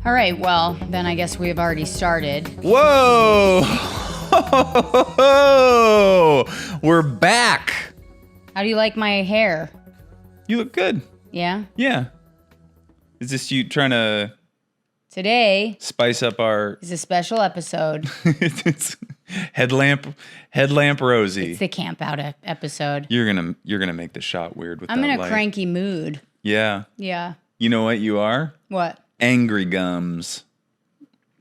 All right, well, then I guess we have already started. Whoa! We're back. How do you like my hair? You look good. Yeah? Yeah. Is this you trying to Today spice up our is a special episode. it's headlamp Rosie? It's the camp out episode. You're gonna make the shot weird with I'm that in a light. cranky mood. Yeah. Yeah. You know what you are? What? Angry gums.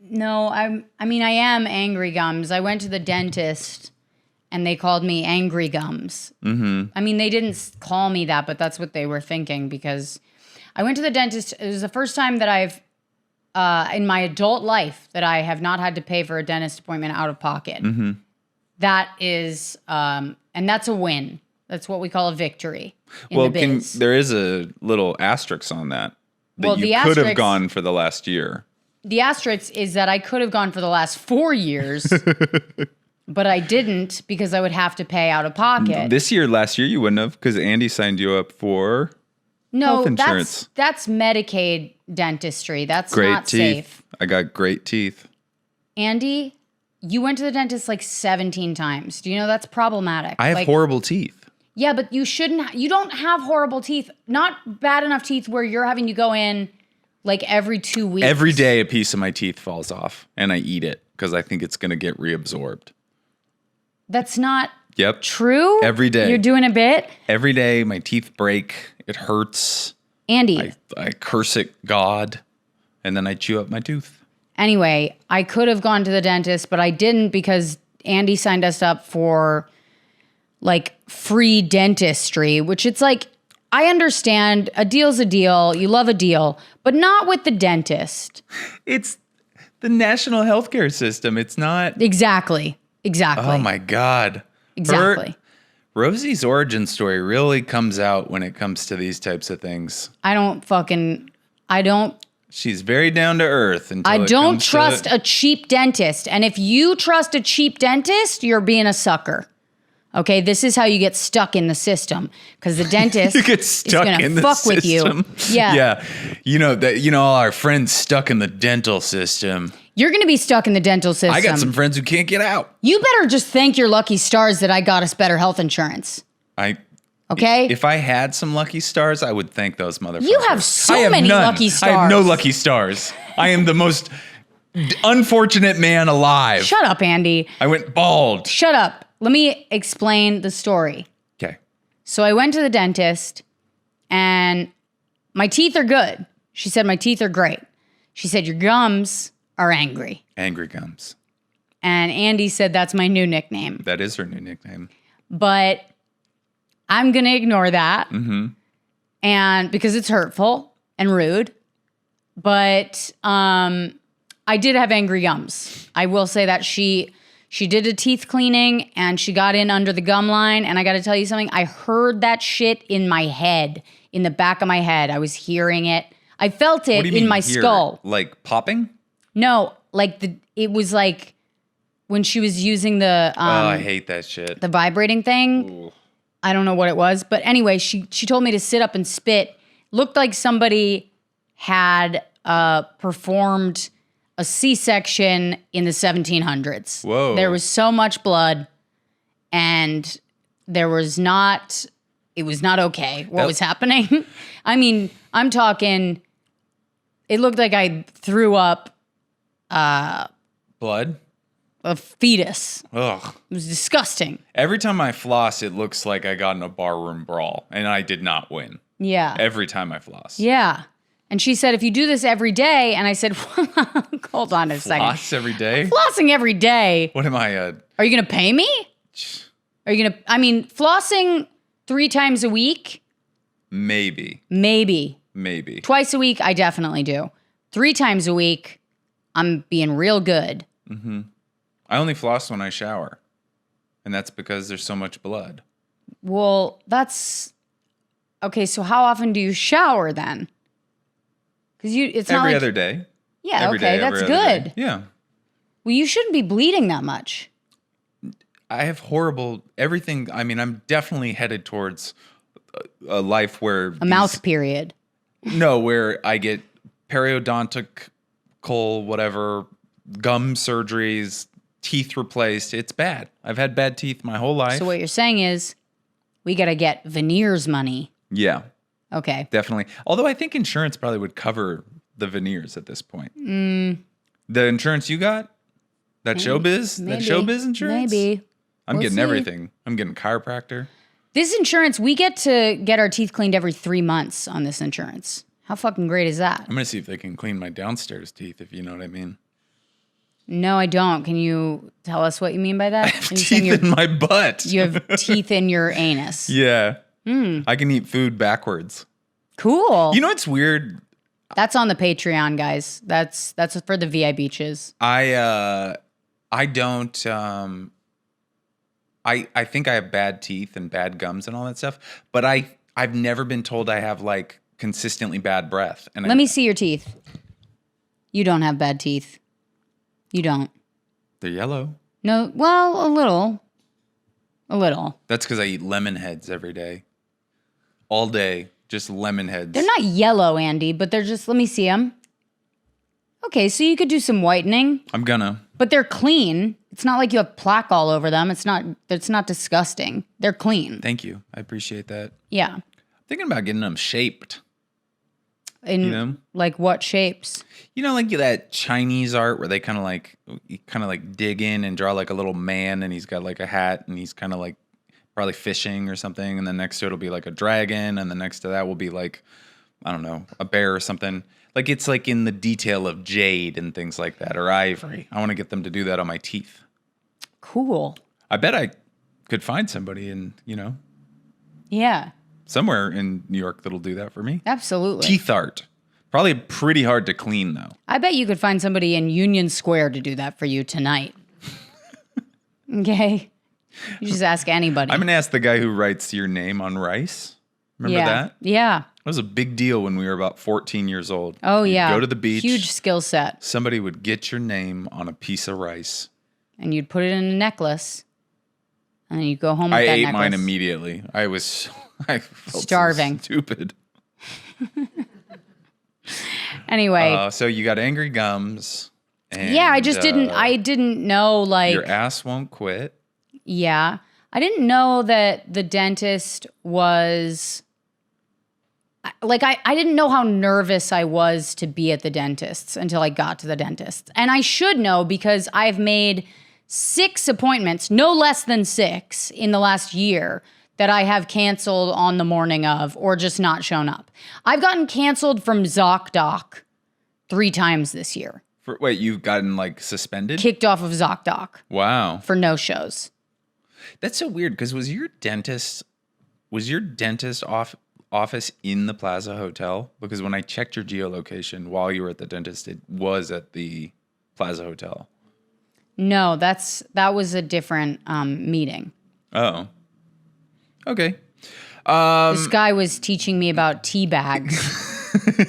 No, I am Angry Gums. I went to the dentist and they called me Angry Gums. Mm-hmm. I mean, they didn't call me that, but that's what they were thinking because I went to the dentist. It was the first time that I've, in my adult life, that I have not had to pay for a dentist appointment out of pocket. Mm-hmm. That is, and that's a win. That's what we call a victory in the biz. There is a little asterisk on that. Well, you could have gone for the last year. The asterisk is that I could have gone for the last 4 years, but I didn't because I would have to pay out of pocket. Last year you wouldn't have because Andy signed you up for health insurance. That's Medicaid dentistry. That's great not teeth. safe. I got great teeth. Andy, you went to the dentist like 17 times. Do you know that's problematic? I have horrible teeth. Yeah, but you shouldn't. You don't have horrible teeth. Not bad enough teeth where you're having to go in like every 2 weeks. Every day a piece of my teeth falls off and I eat it because I think it's going to get reabsorbed. That's not Yep. true. Every day. You're doing a bit. Every day my teeth break. It hurts. Andy. I curse at God and then I chew up my tooth. Anyway, I could have gone to the dentist, but I didn't because Andy signed us up for like free dentistry, which it's like, I understand a deal's a deal. You love a deal, but not with the dentist. It's the national healthcare system. It's not. Exactly. Oh my God. Exactly. Rosie's origin story really comes out when it comes to these types of things. She's very down to earth. I don't trust a cheap dentist. And if you trust a cheap dentist, you're being a sucker. Okay, this is how you get stuck in the system because the dentist you get stuck is in gonna fuck with you. Yeah, yeah. All our friends stuck in the dental system. You're gonna be stuck in the dental system. I got some friends who can't get out. You better just thank your lucky stars that I got us better health insurance. Okay. If I had some lucky stars, I would thank those motherfuckers. You have many lucky stars. I have no lucky stars. I am the most unfortunate man alive. Shut up, Andy. I went bald. Shut up. Let me explain the story. Okay. So I went to the dentist and my teeth are good. She said my teeth are great. She said your gums are angry. Angry gums. And Andy said that's my new nickname. That is her new nickname. But I'm going to ignore that. Mm-hmm. And because it's hurtful and rude. But I did have angry gums. I will say that she did a teeth cleaning and she got in under the gum line. And I got to tell you something. I heard that shit in my head, in the back of my head. I was hearing it. I felt it in my skull. Like popping? No, it was like when she was using the I hate that shit. The vibrating thing. Ooh. I don't know what it was, but anyway, she told me to sit up and spit. Looked like somebody had performed a C-section in the 1700s. Whoa. There was so much blood and it was not okay what was happening. I mean, I'm talking, it looked like I threw up blood? A fetus. Ugh. It was disgusting. Every time I floss, it looks like I got in a barroom brawl and I did not win. Yeah. Every time I floss. Yeah. And she said, if you do this every day, and I said, hold on a second. Floss every day? I'm flossing every day. What am I? Are you going to pay me? Are you going to, flossing 3 times a week? Maybe. Twice a week, I definitely do. 3 times a week, I'm being real good. Mm-hmm. I only floss when I shower. And that's because there's so much blood. Well, okay, so how often do you shower then? Because it's not every other day. Yeah, every okay, that's good. Day. Yeah. Well, you shouldn't be bleeding that much. I have horrible everything. I mean, I'm definitely headed towards a life where mouth period. No, where I get periodontic whatever, gum surgeries, teeth replaced. It's bad. I've had bad teeth my whole life. So what you're saying is we got to get veneers money. Yeah, Okay. definitely. Although I think insurance probably would cover the veneers at this point. The insurance you got? That showbiz? Maybe. That showbiz insurance? Maybe. I'm We'll getting see. everything. I'm getting chiropractor. This insurance, we get to get our teeth cleaned every 3 months on this insurance. How fucking great is that? I'm going to see if they can clean my downstairs teeth, if you know what I mean. No, I don't. Can you tell us what you mean by that? I have teeth in my butt. You have teeth in your anus. Yeah. I can eat food backwards. Cool. You know what's weird? That's on the Patreon, guys. That's for the VI beaches. I don't I think I have bad teeth and bad gums and all that stuff, but I've never been told I have like consistently bad breath. And Let me see your teeth. You don't have bad teeth. You don't. They're yellow. No, well, a little. A little. That's because I eat lemon heads every day. All day, just lemon heads. They're not yellow, Andy, but they're just, let me see them. Okay, so you could do some whitening. I'm gonna. But they're clean. It's not like you have plaque all over them. It's not disgusting. They're clean. Thank you. I appreciate that. Yeah. I'm thinking about getting them shaped. In like what shapes? You know, like that Chinese art where they kind of like dig in and draw like a little man, and he's got like a hat, and he's kind of like probably fishing or something, and then next to it'll be like a dragon, and the next to that will be like, I don't know, a bear or something. Like it's like in the detail of jade and things like that, or ivory. I want to get them to do that on my teeth. Cool. I bet I could find somebody in, Yeah. somewhere in New York that'll do that for me. Absolutely. Teeth art. Probably pretty hard to clean though. I bet you could find somebody in Union Square to do that for you tonight. Okay? You just ask anybody. I'm going to ask the guy who writes your name on rice. Remember that? Yeah. That was a big deal when we were about 14 years old. Oh, You'd yeah. go to the beach. Huge skill set. Somebody would get your name on a piece of rice. And you'd put it in a necklace. And then you'd go home with I that ate necklace. mine immediately. I felt Starving. So stupid. Anyway. So you got angry gums. And, yeah, I didn't know, like. Your ass won't quit. Yeah. I didn't know that the dentist was. Like, I didn't know how nervous I was to be at the dentist's until I got to the dentist. And I should know because I've made 6 appointments, no less than 6, in the last year that I have canceled on the morning of or just not shown up. I've gotten canceled from ZocDoc 3 times this year. Wait, you've gotten like suspended? Kicked off of ZocDoc. Wow. For no shows. That's so weird because was your dentist office in the Plaza Hotel? Because when I checked your geolocation while you were at the dentist, it was at the Plaza Hotel. No, that was a different meeting. Oh. Okay. This guy was teaching me about tea bags.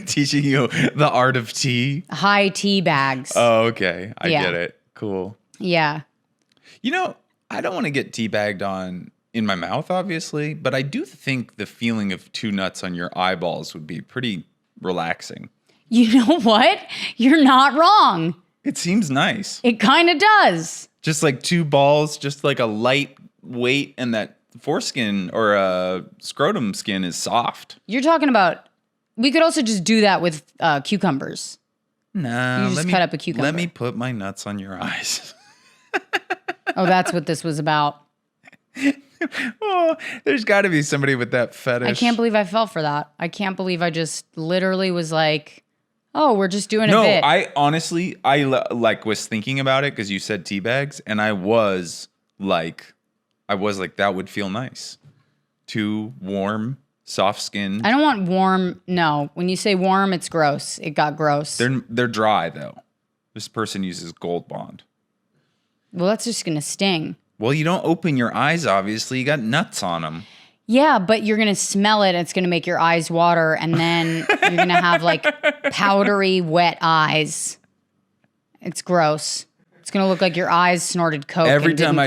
Teaching you the art of tea? High tea bags. Oh, okay. I Yeah. get it. Cool. Yeah. I don't want to get teabagged on in my mouth, obviously, but I do think the feeling of 2 nuts on your eyeballs would be pretty relaxing. You know what? You're not wrong. It seems nice. It kind of does. Just like 2 balls, just like a light weight, and that foreskin or scrotum skin is soft. You're talking about, we could also just do that with cucumbers. No, You just cut up a cucumber. Let me put my nuts on your eyes. Oh, that's what this was about. Oh, there's got to be somebody with that fetish. I can't believe I fell for that. I can't believe I just literally was like, oh, we're just doing a bit. No, I honestly, was thinking about it because you said tea bags, and I was like, that would feel nice. 2 warm, soft skin. I don't want warm. No, when you say warm, it's gross. It got gross. They're dry though. This person uses Gold Bond. Well, that's just going to sting. Well, you don't open your eyes, obviously. You got nuts on them. Yeah, but you're going to smell it. And it's going to make your eyes water. And then you're going to have like powdery, wet eyes. It's gross. It's going to look like your eyes snorted coke. Every time I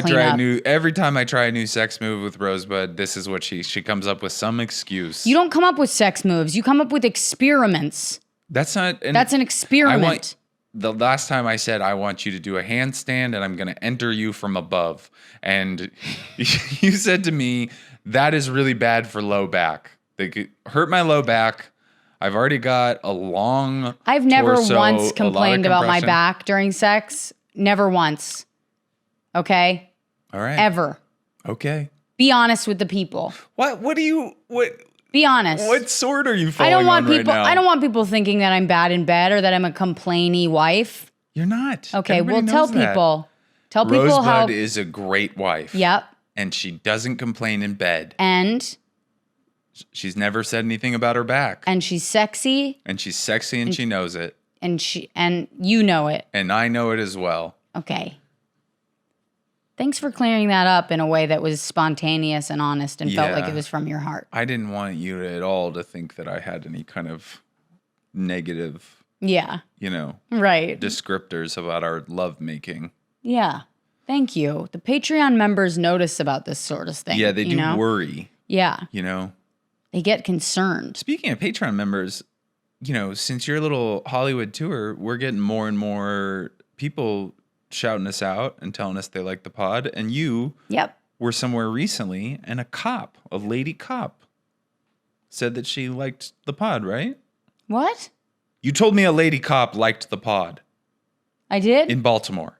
try a new sex move with Rosebud, this is what she comes up with some excuse. You don't come up with sex moves. You come up with experiments. That's not. That's an experiment. the last time I said, I want you to do a handstand and I'm going to enter you from above. And you said to me, that is really bad for low back. They could hurt my low back. I've already got a long I've never torso, once complained about my back during sex. Never once. Okay? All right. Ever. Okay. Be honest with the people. What Be honest. What sword are you falling on right now? I don't want people thinking that I'm bad in bed or that I'm a complainy wife. You're not. Okay, Everybody well, knows that. tell people Rosebud how. is a great wife. Yep. And she doesn't complain in bed. And she's never said anything about her back. And she's sexy. And she's sexy and she knows it. And you know it. And I know it as well. Okay. Thanks for clearing that up in a way that was spontaneous and honest and felt like it was from your heart. I didn't want you at all to think that I had any kind of negative, right, descriptors about our lovemaking. Yeah. Thank you. The Patreon members notice about this sort of thing. Yeah, they do worry. Yeah. They get concerned. Speaking of Patreon members, since your little Hollywood tour, we're getting more and more people shouting us out and telling us they like the pod. And you were somewhere recently and a lady cop, said that she liked the pod, right? What? You told me a lady cop liked the pod. I did? In Baltimore.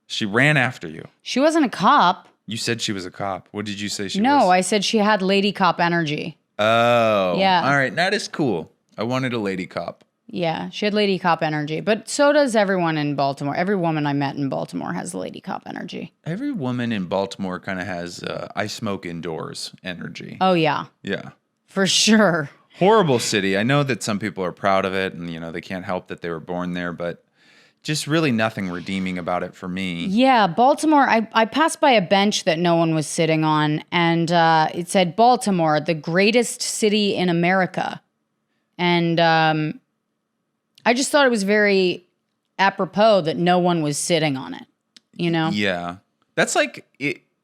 She ran after you. She wasn't a cop. You said she was a cop. What did you say she was? No, I said she had lady cop energy. Oh. Yeah. All right. That is cool. I wanted a lady cop. Yeah, she had lady cop energy. But so does everyone in Baltimore. Every woman I met in Baltimore has lady cop energy. Every woman in Baltimore kind of has I smoke indoors energy. Oh, yeah. Yeah. For sure. Horrible city. I know that some people are proud of it and, they can't help that they were born there, but just really nothing redeeming about it for me. Yeah, Baltimore, I passed by a bench that no one was sitting on, and it said, Baltimore, the greatest city in America. And I just thought it was very apropos that no one was sitting on it, Yeah. That's like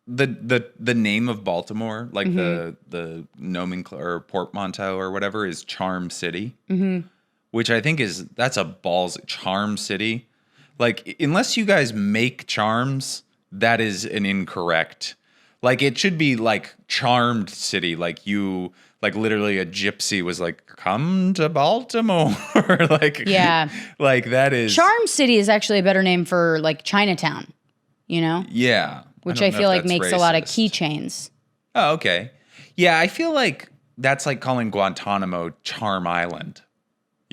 the name of Baltimore, like the nomenclature or portmanteau or whatever is Charm City. Mm-hmm. Which I think that's a Charm City. Like, unless you guys make charms, that is an incorrect. Like, it should be like Charmed City. Like literally a gypsy was like, come to Baltimore. Yeah. Like that is. Charm City is actually a better name for like Chinatown, Yeah. Which I feel like makes racist. A lot of keychains. Oh, okay. Yeah, I feel like that's like calling Guantanamo Charm Island.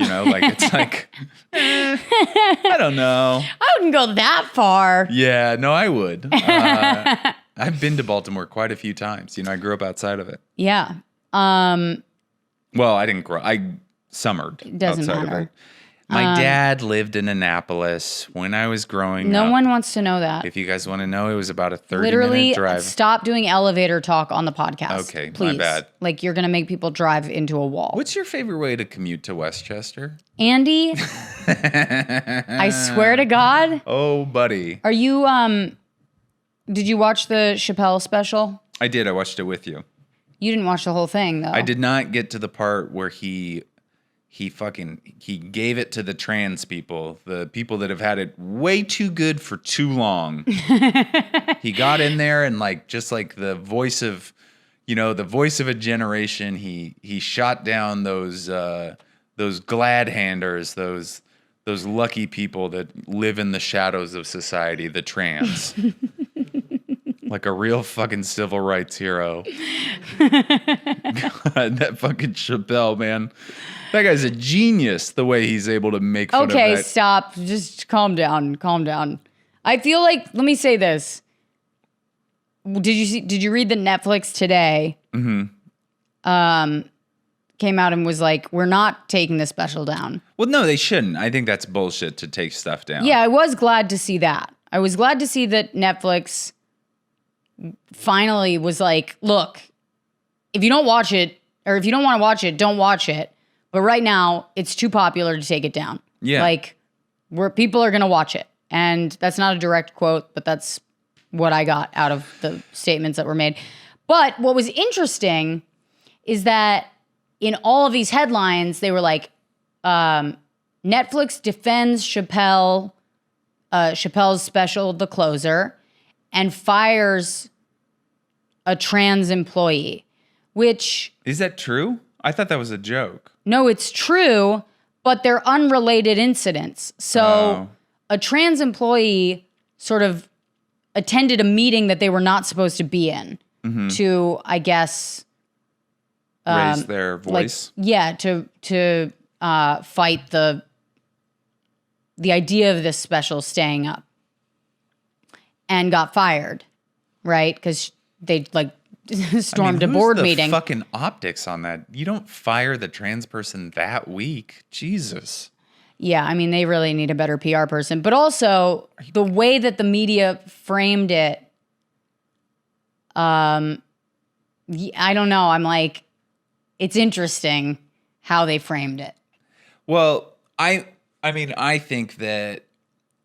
It's like, I don't know. I wouldn't go that far. Yeah, no, I would. I've been to Baltimore quite a few times. I grew up outside of it. Yeah. Well, I didn't grow. I summered doesn't outside matter. of it. My dad lived in Annapolis when I was growing up. No one wants to know that. If you guys want to know, it was about a 30-minute drive. Literally, stop doing elevator talk on the podcast. Okay, please. My bad. Like, you're going to make people drive into a wall. What's your favorite way to commute to Westchester? Andy, I swear to God. Oh, buddy. Are you, did you watch the Chappelle special? I did. I watched it with you. You didn't watch the whole thing, though. I did not get to the part where he gave it to the trans people, the people that have had it way too good for too long. He got in there and just like the voice of a generation, he shot down those glad handers, those lucky people that live in the shadows of society, the trans. Like a real fucking civil rights hero. God, that fucking Chappelle, man. That guy's a genius, the way he's able to make fun of that. Okay, stop. Just calm down. Calm down. I feel like, let me say this. Did you read the Netflix today? Mm-hmm. Came out and was like, we're not taking the special down. Well, no, they shouldn't. I think that's bullshit to take stuff down. Yeah, I was glad to see that. I was glad to see that Netflix finally was like, look, if you don't watch it, or if you don't want to watch it, don't watch it. But right now, it's too popular to take it down. Yeah. Like, people are going to watch it. And that's not a direct quote, but that's what I got out of the statements that were made. But what was interesting is that in all of these headlines, they were like, Netflix defends Chappelle's special, The Closer, and fires a trans employee, which... Is that true? I thought that was a joke. No, it's true, but they're unrelated incidents. So a trans employee sort of attended a meeting that they were not supposed to be in to, I guess... raise their voice? To fight the idea of this special staying up, and got fired, right? Because they stormed a board meeting. The fucking optics on that. You don't fire the trans person that week. Jesus. Yeah, I mean, they really need a better PR person. But also, the way that the media framed it, I don't know. I'm like, it's interesting how they framed it. Well, I mean, I think that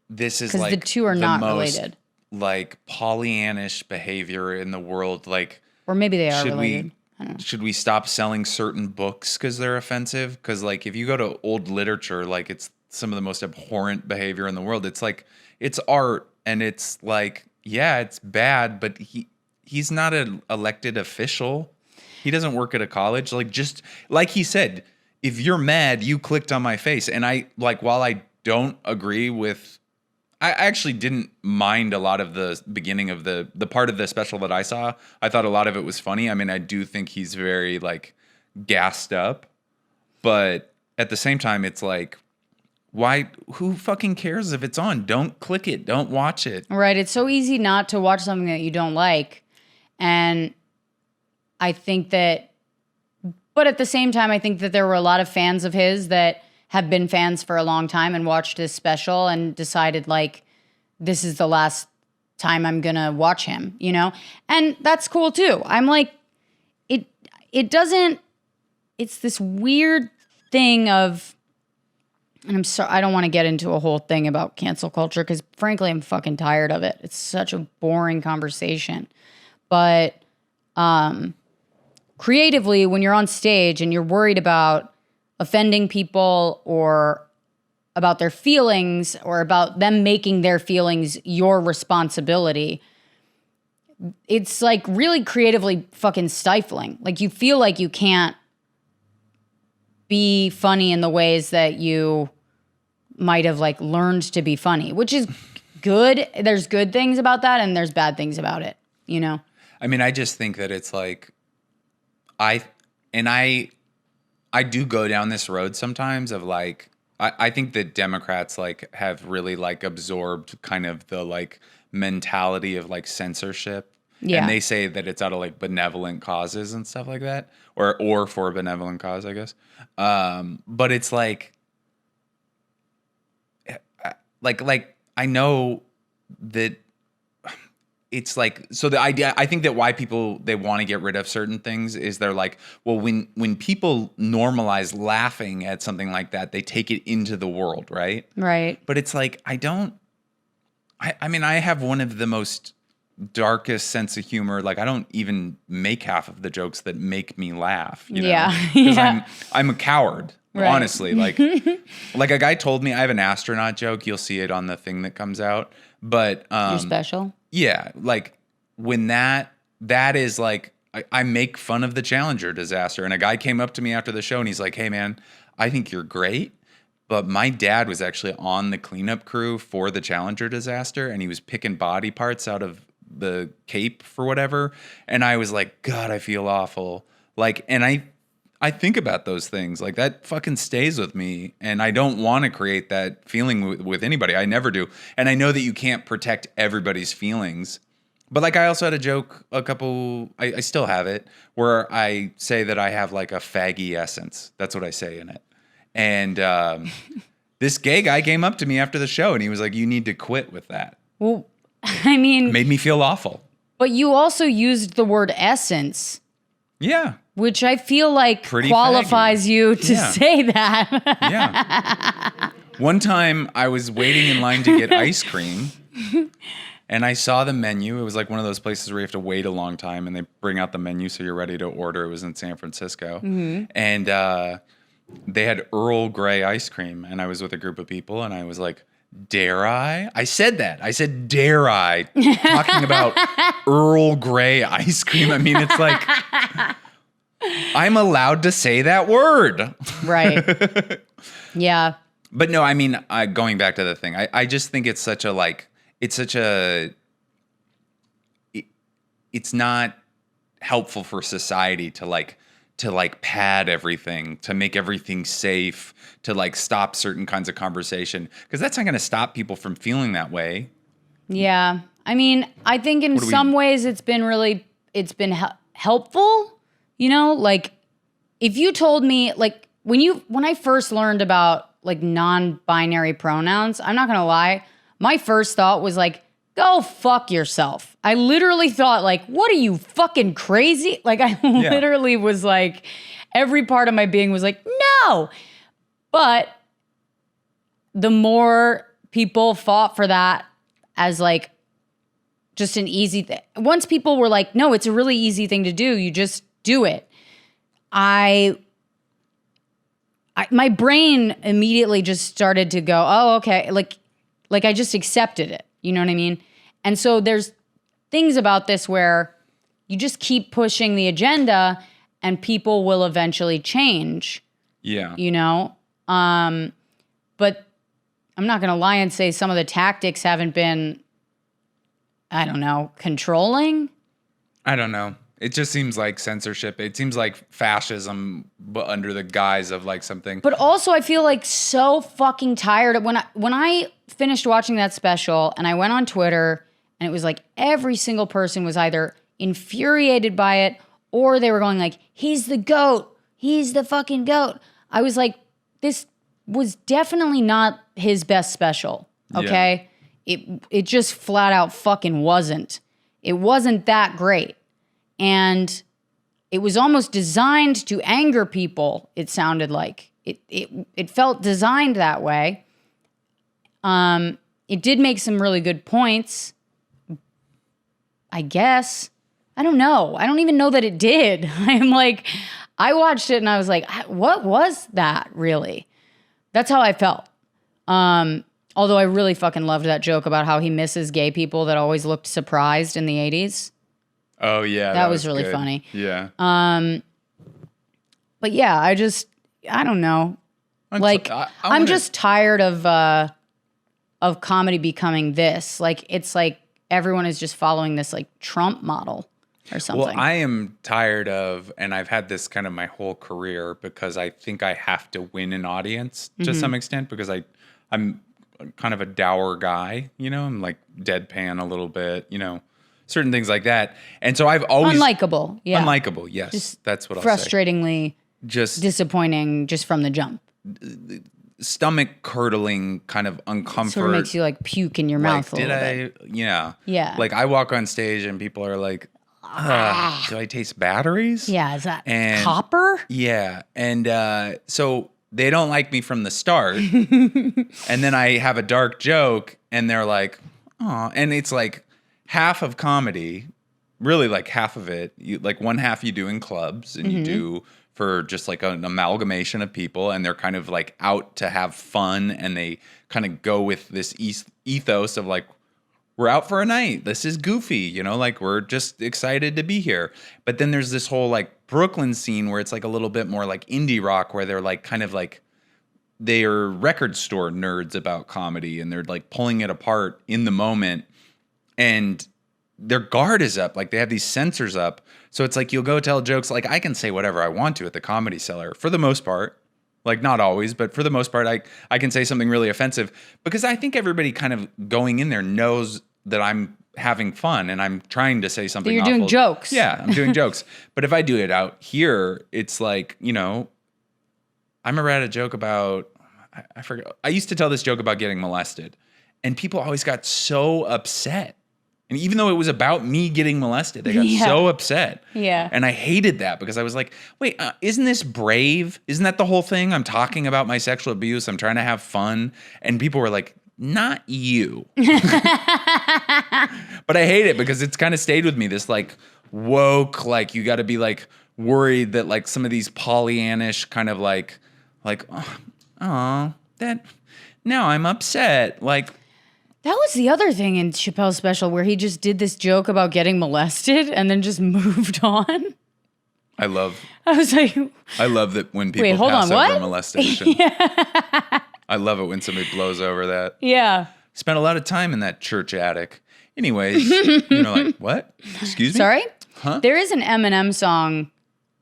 this is like the two are not most, related. Like Pollyannish behavior in the world. Like, or maybe they are related. I don't know. Should we stop selling certain books because they're offensive? Because like, if you go to old literature, like it's some of the most abhorrent behavior in the world. It's like, it's art, and it's like, yeah, it's bad, but he's not an elected official. He doesn't work at a college. Like, just like he said, if you're mad, you clicked on my face. And I, like, while I don't agree with, I actually didn't mind a lot of the beginning of the part of the special that I saw. I thought a lot of it was funny. I mean, I do think he's very, like, gassed up. But at the same time, it's like, who fucking cares if it's on? Don't click it. Don't watch it. Right. It's so easy not to watch something that you don't like. And I think that, but at the same time, I think that there were a lot of fans of his that have been fans for a long time and watched this special and decided, like, this is the last time I'm going to watch him, you know? And that's cool too. I'm like, it doesn't, it's this weird thing of, and I'm sorry, I don't want to get into a whole thing about cancel culture because frankly, I'm fucking tired of it. It's such a boring conversation. But creatively, when you're on stage and you're worried about offending people or about their feelings or about them making their feelings your responsibility, it's like really creatively fucking stifling. Like you feel like you can't be funny in the ways that you might have like learned to be funny, which is good. There's good things about that and there's bad things about it, you know? I mean, I just think that it's like, I do go down this road sometimes of like, I think that Democrats like have really like absorbed kind of the like mentality of like censorship. Yeah. And they say that it's out of like benevolent causes and stuff like that, or for a benevolent cause, I guess. But it's like I know that it's like, so the idea, I think that why people, they want to get rid of certain things is they're like, well, when people normalize laughing at something like that, they take it into the world, right? Right. But it's like, I mean, I have one of the most darkest sense of humor. Like, I don't even make half of the jokes that make me laugh, you know? Yeah. Because I'm a coward. Right. Honestly, like a guy told me, I have an astronaut joke. You'll see it on the thing that comes out. But you're special. Yeah, like when that is like, I make fun of the Challenger disaster. And a guy came up to me after the show and he's like, hey man, I think you're great, but my dad was actually on the cleanup crew for the Challenger disaster and he was picking body parts out of the Cape for whatever. And I was like, God, I feel awful. Like, and I think about those things. Like, that fucking stays with me. And I don't want to create that feeling with anybody. I never do. And I know that you can't protect everybody's feelings. But, like, I also had a joke I still have it, where I say that I have, like, a faggy essence. That's what I say in it. And this gay guy came up to me after the show, and he was like, you need to quit with that. Well, I mean... Made me feel awful. But you also used the word essence. Yeah. Which I feel like pretty qualifies faggy. You to say that. Yeah. One time I was waiting in line to get ice cream and I saw the menu. It was like one of those places where you have to wait a long time and they bring out the menu so you're ready to order. It was in San Francisco. Mm-hmm. And they had Earl Grey ice cream, and I was with a group of people, and I was like, dare I? I said that. I said, dare I? Talking about Earl Grey ice cream. I mean, it's like, I'm allowed to say that word. Right. Yeah. But no, I mean, going back to the thing, I just think it's such a, it's not helpful for society to pad everything, to make everything safe, to like stop certain kinds of conversation, because that's not going to stop people from feeling that way. Yeah. I mean, I think in some ways it's been helpful, you know, like if you told me like when I first learned about like non-binary pronouns, I'm not going to lie, my first thought was like, go fuck yourself. I literally thought like, what are you fucking crazy? Like I literally was like, every part of my being was like, no. But the more people fought for that as like just an easy thing. Once people were like, no, it's a really easy thing to do. You just do it. My brain immediately just started to go, oh, okay. Like I just accepted it. You know what I mean? And so there's things about this where you just keep pushing the agenda and people will eventually change. Yeah. You know? But I'm not going to lie and say some of the tactics haven't been, I don't know, controlling. I don't know. It just seems like censorship. It seems like fascism, but under the guise of like something. But also I feel like so fucking tired of when I finished watching that special and I went on Twitter and it was like every single person was either infuriated by it or they were going like, he's the GOAT. He's the fucking GOAT. I was like, this was definitely not his best special. Okay. Yeah. It just flat out fucking wasn't. It wasn't that great. And it was almost designed to anger people, it sounded like. It felt designed that way. It did make some really good points, I guess. I don't know. I don't even know that it did. I'm like, I watched it and I was like, what was that really? That's how I felt. Although I really fucking loved that joke about how he misses gay people that always looked surprised in the 80s. Oh, yeah. That was really funny. Yeah. But yeah, I don't know. I'm just tired of comedy becoming this. Like, it's like everyone is just following this like Trump model or something. Well, I am tired of, and I've had this kind of my whole career because I think I have to win an audience to some extent because I'm kind of a dour guy, you know, I'm like deadpan a little bit, you know. Certain things like that. And so I've always... Unlikable, yeah. Unlikable, yes. Just that's what I'll say. Frustratingly disappointing just from the jump. Stomach-curdling kind of uncomfort. Sort of makes you like puke in your mouth a little bit. Yeah. Yeah. Like I walk on stage and people are like, do I taste batteries? Yeah, is that copper? Yeah. And so they don't like me from the start. And then I have a dark joke and they're like, oh, and it's like, half of comedy, really like half of it, like one half you do in clubs and you do for just like an amalgamation of people and they're kind of like out to have fun and they kind of go with this ethos of like, we're out for a night. This is goofy, you know, like we're just excited to be here. But then there's this whole like Brooklyn scene where it's like a little bit more like indie rock where they're like kind of like, they're record store nerds about comedy and they're like pulling it apart in the moment. And their guard is up. Like they have these censors up. So it's like you'll go tell jokes. Like I can say whatever I want to at the Comedy Cellar for the most part. Like not always, but for the most part, I can say something really offensive because I think everybody kind of going in there knows that I'm having fun and I'm trying to say something You're awful. doing jokes. Yeah, I'm doing jokes. But if I do it out here, it's like, you know, I remember I had a joke about, I forget. I used to tell this joke about getting molested and people always got so upset. And even though it was about me getting molested, they got so upset. Yeah. And I hated that because I was like, wait, isn't this brave? Isn't that the whole thing? I'm talking about my sexual abuse. I'm trying to have fun. And people were like, not you. But I hate it because it's kind of stayed with me. This like woke, like you got to be like worried that like some of these Pollyannish kind of like like, oh, that now I'm upset. Like, that was the other thing in Chappelle's special where he just did this joke about getting molested and then just moved on. I was like, I love that when people pass over molestation. I love it when somebody blows over that. Yeah. Spent a lot of time in that church attic. Anyways, like, what? Excuse me? Sorry? Huh? There is an Eminem song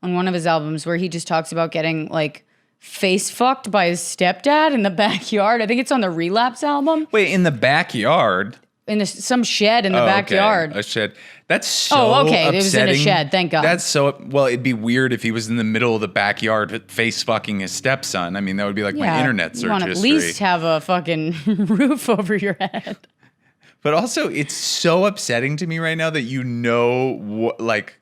on one of his albums where he just talks about getting like face fucked by his stepdad in the backyard. I think it's on the Relapse album. Wait, in the backyard? In some shed in the backyard. Okay. A shed. That's so upsetting. It was in a shed, thank God. That's so, well, it'd be weird if he was in the middle of the backyard face fucking his stepson. I mean, that would be like my internet search history. You want to at least have a fucking roof over your head. But also, it's so upsetting to me right now that what, like,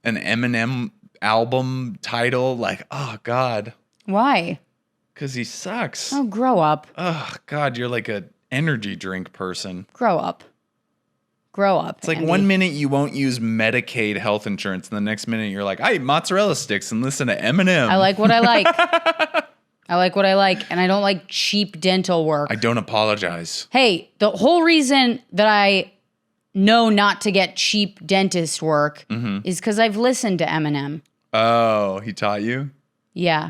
an Eminem album title, like, oh, God. Why? Because he sucks. Oh, grow up. Oh, God, you're like a energy drink person. Grow up. It's like Andy. 1 minute you won't use Medicaid health insurance, and the next minute you're like, I eat mozzarella sticks and listen to Eminem. I like what I like. I like what I like, and I don't like cheap dental work. I don't apologize. Hey, the whole reason that I know not to get cheap dentist work is because I've listened to Eminem. Oh, he taught you? Yeah.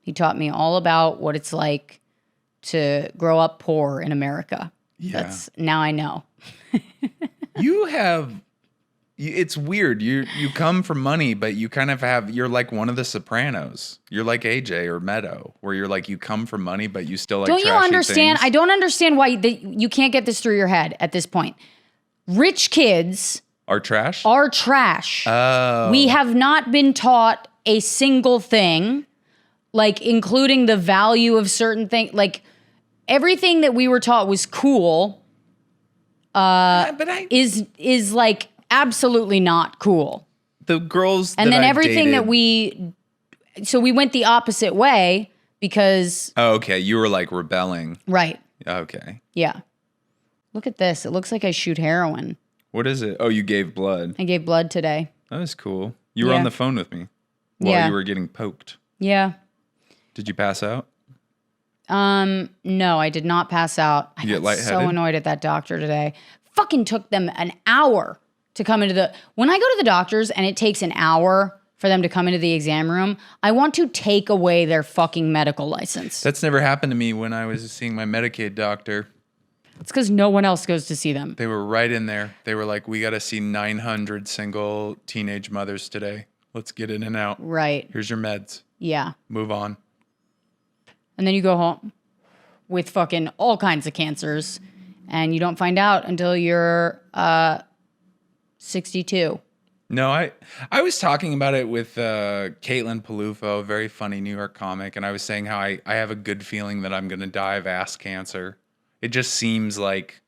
He taught me all about what it's like to grow up poor in America. Yeah. Now I know. It's weird. You come from money, but you kind of you're like one of the Sopranos. You're like AJ or Meadow, where you're like, you come from money, but you still like Don't you understand? Things. I don't understand why you can't get this through your head at this point. Rich kids are trash? Oh. We have not been taught a single thing, like including the value of certain things. Like everything that we were taught was cool. Is like absolutely not cool. The girls and that then I everything dated, so we went the opposite way because. Oh, okay. You were like rebelling. Right. Okay. Yeah. Look at this. It looks like I shoot heroin. What is it? Oh, you gave blood. I gave blood today. That was cool. You were on the phone with me while you were getting poked. Yeah. Did you pass out? No, I did not pass out. I got so annoyed at that doctor today. Fucking took them an hour to come into when I go to the doctors and it takes an hour for them to come into the exam room, I want to take away their fucking medical license. That's never happened to me when I was seeing my Medicaid doctor. It's because no one else goes to see them. They were right in there. They were like, we got to see 900 single teenage mothers today. Let's get in and out. Right. Here's your meds. Yeah. Move on. And then you go home with fucking all kinds of cancers, and you don't find out until you're 62. No, I was talking about it with Caitlin Palufo, a very funny New York comic, and I was saying how I have a good feeling that I'm going to die of ass cancer. It just seems like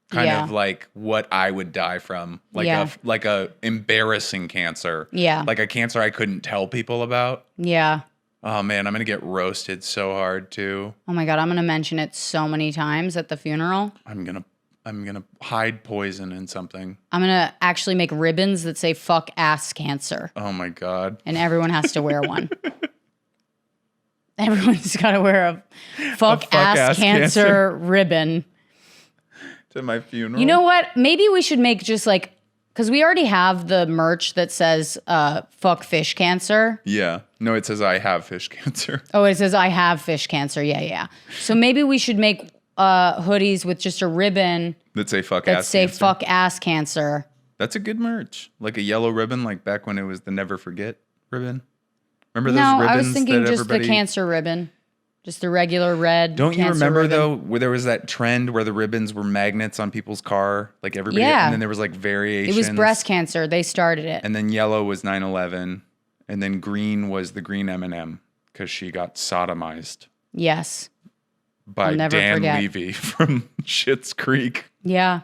kind of like what I would die from, like a embarrassing cancer. Yeah. Like a cancer I couldn't tell people about. Yeah. Oh man, I'm going to get roasted so hard too. Oh my God, I'm going to mention it so many times at the funeral. I'm going to hide poison in something. I'm going to actually make ribbons that say fuck ass cancer. Oh my God. And everyone has to wear one. Everyone's got to wear a fuck ass cancer ribbon. To my funeral. You know what? Maybe we should make just like, because we already have the merch that says fuck fish cancer. Yeah. No, it says I have fish cancer. Oh, it says I have fish cancer. Yeah, yeah. So maybe we should make hoodies with just a ribbon that say fuck ass cancer. Fuck ass cancer. That's a good merch. Like a yellow ribbon, like back when it was the Never Forget ribbon. Remember those ribbons? No, I was thinking just the cancer ribbon. Just the regular red. Don't you remember though, where there was that trend where the ribbons were magnets on people's car, like everybody, and then there was like variations. It was breast cancer. They started it. And then yellow was 9/11, and then green was the green M&M because she got sodomized. Yes. By Dan Levy from Schitt's Creek. Yeah.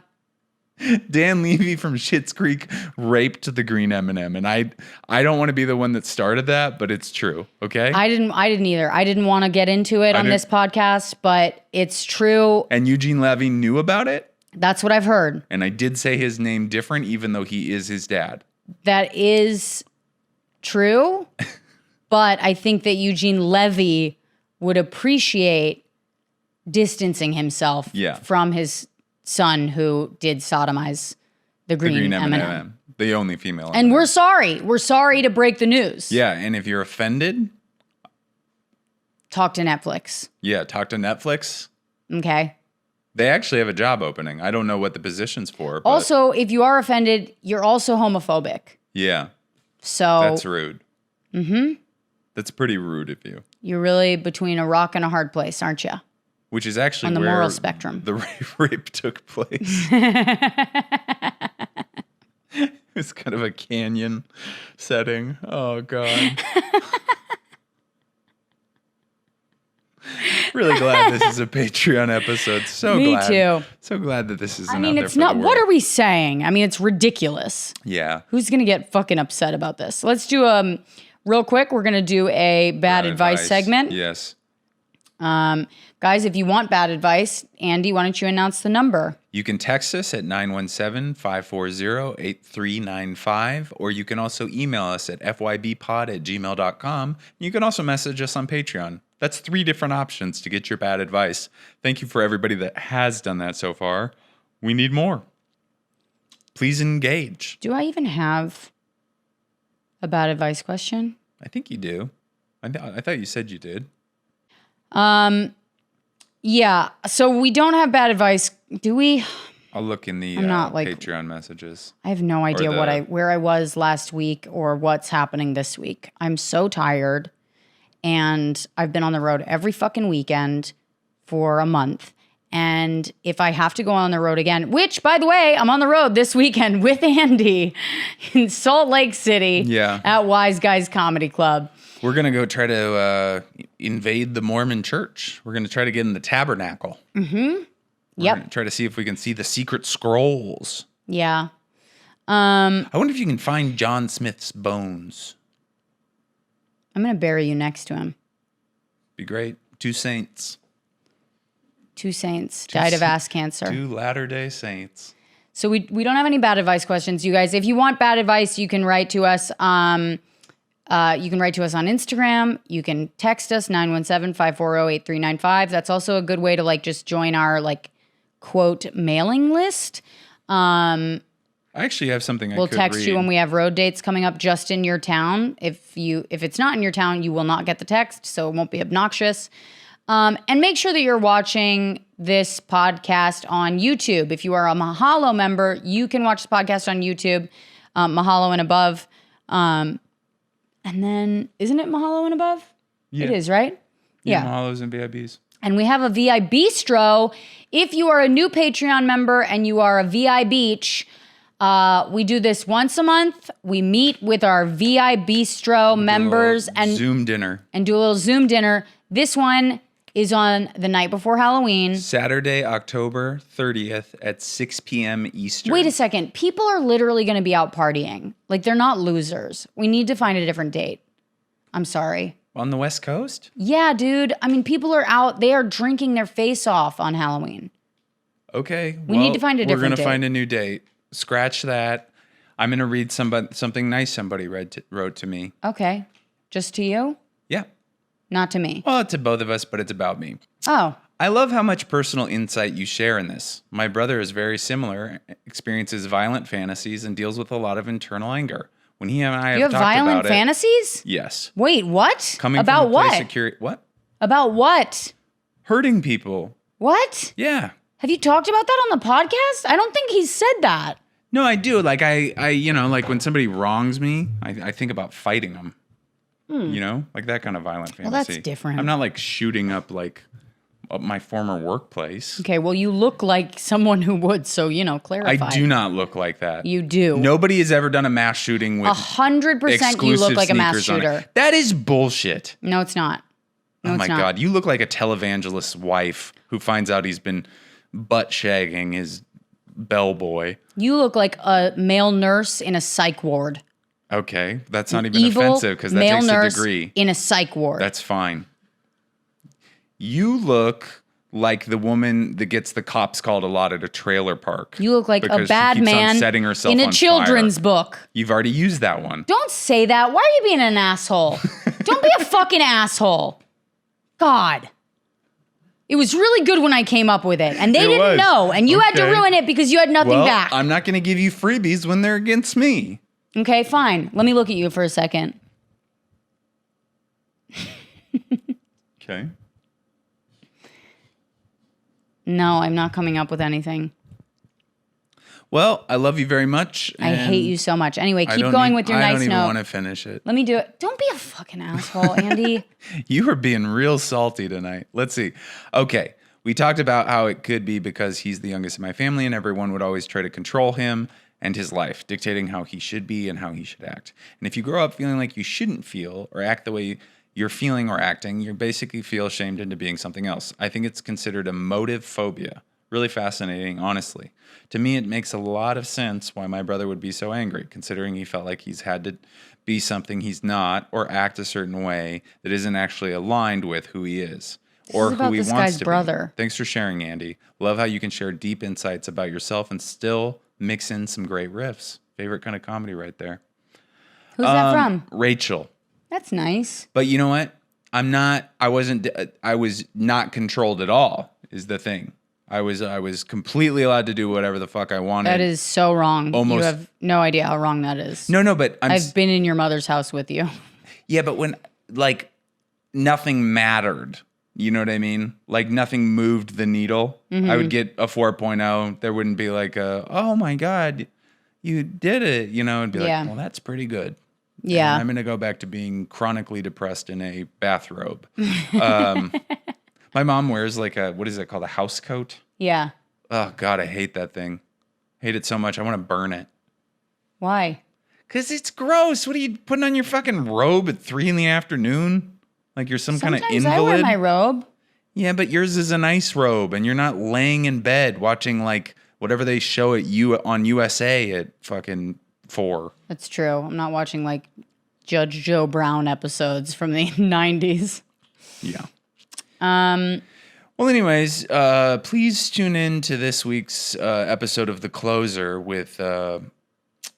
Dan Levy from Schitt's Creek raped the green M&M, and I don't want to be the one that started that, but it's true. Okay, I didn't either. I didn't want to get into it on this podcast, but it's true. And Eugene Levy knew about it. That's what I've heard. And I did say his name different, even though he is his dad. That is true. But I think that Eugene Levy would appreciate distancing himself from his son who did sodomize the green M&M. The only female. And we're sorry. We're sorry to break the news. Yeah, and if you're offended, talk to Netflix. Yeah, talk to Netflix. Okay. They actually have a job opening. I don't know what the position's for. But also, if you are offended, you're also homophobic. Yeah. So that's rude. Mm-hmm. That's pretty rude of you. You're really between a rock and a hard place, aren't you? Which is actually on the where moral spectrum. The rape took place. It's kind of a canyon setting. Oh, God. Really glad this is a Patreon episode. So Me glad. too. So glad that this isn't I mean, out it's there for not. the world. What are we saying? I mean, it's ridiculous. Yeah. Who's going to get fucking upset about this? Let's do real quick. We're going to do a bad advice segment. Yes. Guys, if you want bad advice, Andy, why don't you announce the number? You can text us at 917-540-8395, or you can also email us at fybpod@gmail.com. You can also message us on Patreon. That's 3 different options to get your bad advice. Thank you for everybody that has done that so far. We need more. Please engage. Do I even have a bad advice question? I think you do. I thought you said you did. Yeah. So we don't have bad advice, do we? I'll look in the Patreon messages. I have no idea where I was last week or what's happening this week. I'm so tired, and I've been on the road every fucking weekend for a month. And if I have to go on the road again, which, by the way, I'm on the road this weekend with Andy in Salt Lake City at Wise Guys Comedy Club. We're going to go try to invade the Mormon church. We're going to try to get in the tabernacle. Mm-hmm. We're going to try to see if we can see the secret scrolls. Yeah. I wonder if you can find John Smith's bones. I'm going to bury you next to him. Be great. 2 saints. 2 saints died of ass cancer. 2 Latter-day Saints. So we don't have any bad advice questions, you guys. If you want bad advice, you can write to us. You can write to us on Instagram. You can text us 917-540-8395. That's also a good way to just join our quote mailing list. I actually have something we'll text you when we have road dates coming up just in your town. If it's not in your town, you will not get the text, so it won't be obnoxious. And make sure that you're watching this podcast on YouTube. If you are a Mahalo member, you can watch the podcast on YouTube, Mahalo and above. And then, isn't it Mahalo and above? Yeah. It is, right? Yeah. Mahalos and VIBs. And we have a VI Bistro. If you are a new Patreon member and you are a VI Beach, we do this once a month. We meet with our VI Bistro members and Zoom dinner. And do a little Zoom dinner. This one is on the night before Halloween. Saturday, October 30th at 6 p.m. Eastern. Wait a second. People are literally going to be out partying. They're not losers. We need to find a different date. I'm sorry. On the West Coast? Yeah, dude. I mean, people are out. They are drinking their face off on Halloween. Okay. We need to find a different date. We're going to find a new date. Scratch that. I'm going to read something nice somebody wrote to me. Okay. Just to you? Yeah. Not to me. Well, to both of us, but it's about me. Oh. I love how much personal insight you share in this. My brother is very similar, experiences violent fantasies, and deals with a lot of internal anger. When he and I have talked about it... You have violent fantasies? Yes. Wait, what? Coming about from a what? place of what? About what? Hurting people. What? Yeah. Have you talked about that on the podcast? I don't think he's said that. No, I do. I when somebody wrongs me, I think about fighting them. That kind of violent fantasy. Well, that's different. I'm not shooting up my former workplace. Okay, well, you look like someone who would, so, clarify. I do not look like that. You do. Nobody has ever done a mass shooting with 100% you look like a mass shooter. That is bullshit. No, it's not. No, oh my God, you look like a televangelist's wife who finds out he's been butt shagging his bellboy. You look like a male nurse in a psych ward. Okay, that's not even offensive because that takes a degree. In a psych ward. That's fine. You look like the woman that gets the cops called a lot at a trailer park. You look like a bad man setting herself in a on children's fire. book. You've already used that one. Don't say that. Why are you being an asshole? Don't be a fucking asshole. God. It was really good when I came up with it, and they didn't know, and you had to ruin it because you had nothing back. I'm not going to give you freebies when they're against me. Okay, fine. Let me look at you for a second. Okay. No, I'm not coming up with anything. Well, I love you very much. I hate you so much. Anyway, keep going with your nice note. I don't even want to finish it. Let me do it. Don't be a fucking asshole, Andy. You are being real salty tonight. Let's see. Okay. We talked about how it could be because he's the youngest in my family and everyone would always try to control him and his life, dictating how he should be and how he should act. And if you grow up feeling like you shouldn't feel or act the way you're feeling or acting, you basically feel shamed into being something else. I think it's considered a motive phobia. Really fascinating, honestly. To me, it makes a lot of sense why my brother would be so angry, considering he felt like he's had to be something he's not or act a certain way that isn't actually aligned with who he is or who he wants to brother. be. Thanks for sharing, Andy. Love how you can share deep insights about yourself and still mix in some great riffs. Favorite kind of comedy right there. Who's that from? Rachel. That's nice. But you know what? I was not controlled at all, is the thing. I was completely allowed to do whatever the fuck I wanted. That is so wrong. Almost. You have no idea how wrong that is. No, but I've been in your mother's house with you. Yeah, but when, like, nothing mattered. You know what I mean? Like, nothing moved the needle. Mm-hmm. I would get a 4.0. There wouldn't be like oh my God, you did it. You know, it'd be like, well, that's pretty good. Yeah. And I'm going to go back to being chronically depressed in a bathrobe. My mom wears like what is it called? A house coat? Yeah. Oh, God, I hate that thing. Hate it so much. I want to burn it. Why? Because it's gross. What are you putting on your fucking robe at 3 p.m? Like you're some kind of invalid? I wear my robe. Yeah, but yours is a nice robe, and you're not laying in bed watching like whatever they show at you on USA at fucking 4. That's true. I'm not watching like Judge Joe Brown episodes from the 90s. Yeah. Well, anyways, please tune in to this week's episode of The Closer with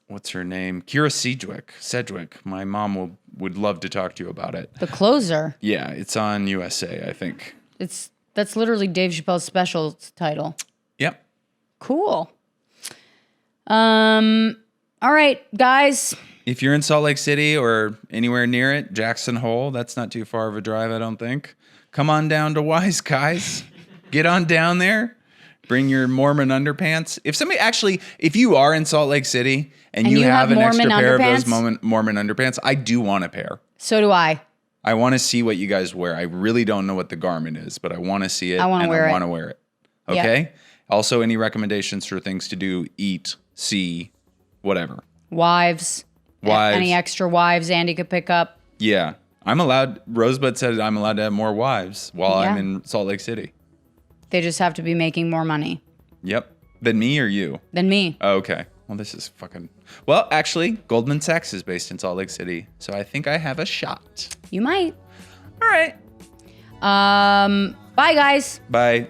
what's her name? Kira Sedgwick. My mom would love to talk to you about it. The Closer. Yeah, it's on USA, I think. That's literally Dave Chappelle's special title. Yep. Cool. All right, guys. If you're in Salt Lake City or anywhere near it, Jackson Hole, that's not too far of a drive, I don't think. Come on down to Wise Guys. Get on down there. Bring your Mormon underpants. If you are in Salt Lake City and you have an extra pair of those Mormon underpants, I do want a pair. So do I. I want to see what you guys wear. I really don't know what the garment is, but I want to see it. I want to wear it. Okay? Yeah. Also, any recommendations for things to do, eat, see, whatever. Wives. Any extra wives Andy could pick up. Yeah. I'm allowed. Rosebud said I'm allowed to have more wives while I'm in Salt Lake City. They just have to be making more money. Yep. Than me or you? Than me. Oh, okay. Well, this is fucking... Well, actually, Goldman Sachs is based in Salt Lake City, so I think I have a shot. You might. All right. Bye, guys. Bye.